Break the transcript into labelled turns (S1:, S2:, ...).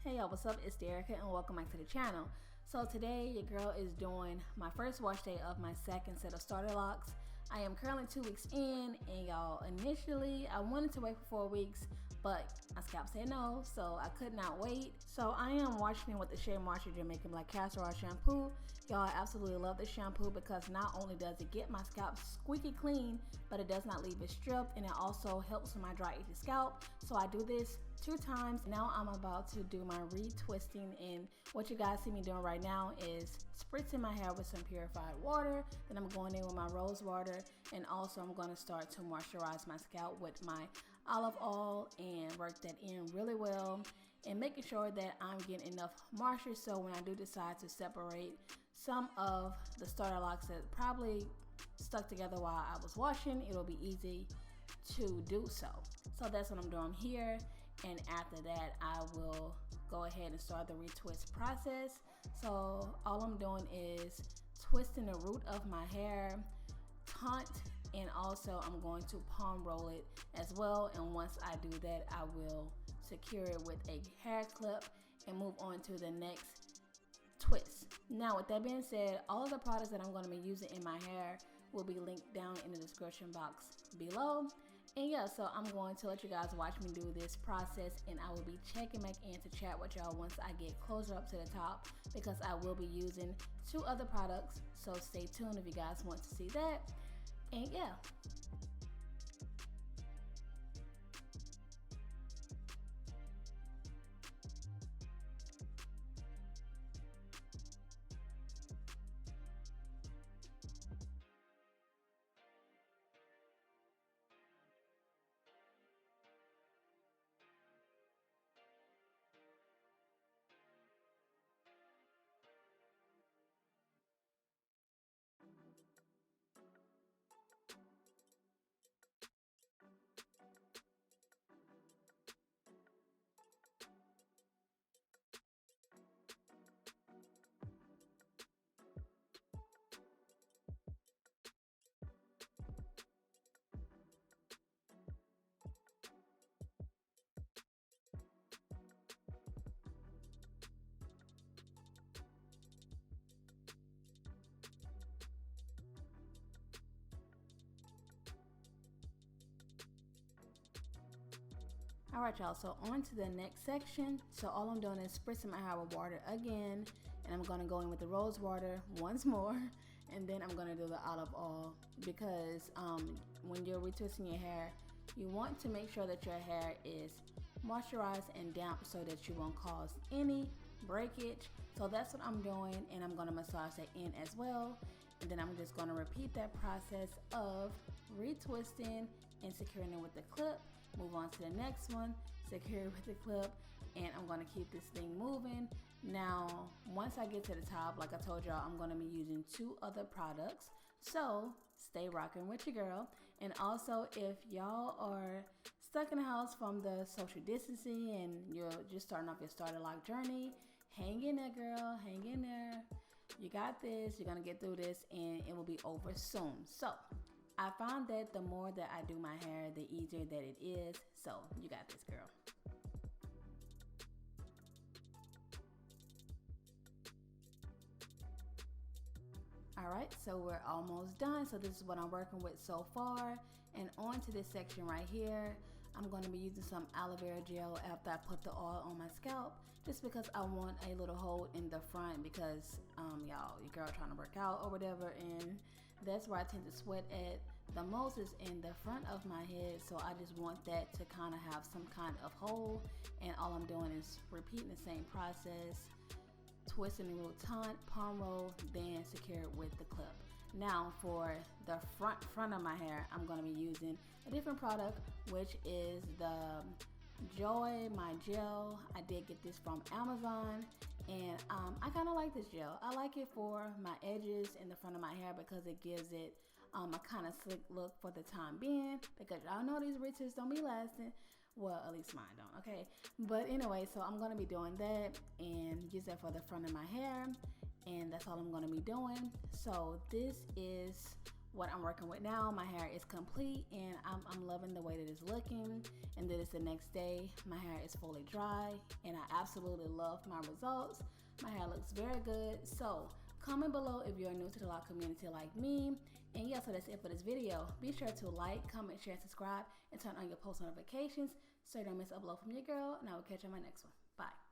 S1: Hey y'all, what's up? It's Erica and welcome back to the channel. So today your girl is doing my first wash day of my second set of starter locks. I am currently 2 weeks in, and y'all, initially I wanted to wait for 4 weeks, but my scalp said no, so I could not wait. So I am washing with the Shea Moisture Jamaican Black Castor Oil shampoo. Y'all, I absolutely love this shampoo because not only does it get my scalp squeaky clean, but it does not leave it stripped, and it also helps with my dry, itchy scalp. So I do this 2 times. Now I'm about to do my retwisting, and what you guys see me doing right now is spritzing my hair with some purified water. Then I'm going in with my rose water, and also I'm going to start to moisturize my scalp with my olive oil and work that in really well, and making sure that I'm getting enough moisture so when I do decide to separate some of the starter locks that probably stuck together while I was washing, it'll be easy to do so. So that's what I'm doing here, and after that I will go ahead and start the retwist process. So all I'm doing is twisting the root of my hair, taunt, and also I'm going to palm roll it as well. And once I do that, I will secure it with a hair clip and move on to the next twist. Now with that being said, all of the products that I'm going to be using in my hair will be linked down in the description box below. And yeah, so I'm going to let you guys watch me do this process, and I will be checking back in to chat with y'all once I get closer up to the top, because I will be using 2 other products. So stay tuned if you guys want to see that. And yeah. Alright y'all, so on to the next section. So all I'm doing is spritzing my hair with water again, and I'm going to go in with the rose water once more, and then I'm going to do the olive oil, because when you're retwisting your hair, you want to make sure that your hair is moisturized and damp so that you won't cause any breakage. So that's what I'm doing, and I'm going to massage that in as well. And then I'm just going to repeat that process of retwisting and securing it with the clip. Move on to the next one, secure it with the clip, and I'm going to keep this thing moving. Now, once I get to the top, like I told y'all, I'm going to be using 2 other products. So stay rocking with your girl. And also, if y'all are stuck in the house from the social distancing and you're just starting off your starter lock journey, hang in there, girl, hang in there. You got this, you're gonna get through this, and it will be over soon. So I found that the more that I do my hair, the easier that it is. So you got this, girl. Alright, so we're almost done. So this is what I'm working with so far. And on to this section right here, I'm going to be using some aloe vera gel after I put the oil on my scalp, just because I want a little hold in the front, because y'all, your girl trying to work out or whatever, and that's where I tend to sweat at the most, is in the front of my head. So I just want that to kind of have some kind of hold, and all I'm doing is repeating the same process, twisting the root, taunt, palm roll, then secure it with the clip. Now for the front of my hair, I'm going to be using a different product, which is the Joy My Gel. I did get this from Amazon, and I kind of like this gel. I like it for my edges in the front of my hair because it gives it a kind of slick look for the time being, because y'all know these retwists don't be lasting. Well, at least mine don't, okay? But anyway, so I'm going to be doing that and use that for the front of my hair, and that's all I'm going to be doing. So this is what I'm working with now. My hair is complete and I'm loving the way that it's looking. And then it's the next day, my hair is fully dry and I absolutely love my results. My hair looks very good. So comment below if you're new to the loc community like me. And yeah, so that's it for this video. Be sure to like, comment, share, subscribe, and turn on your post notifications so you don't miss an upload from your girl. And I will catch you on my next one. Bye.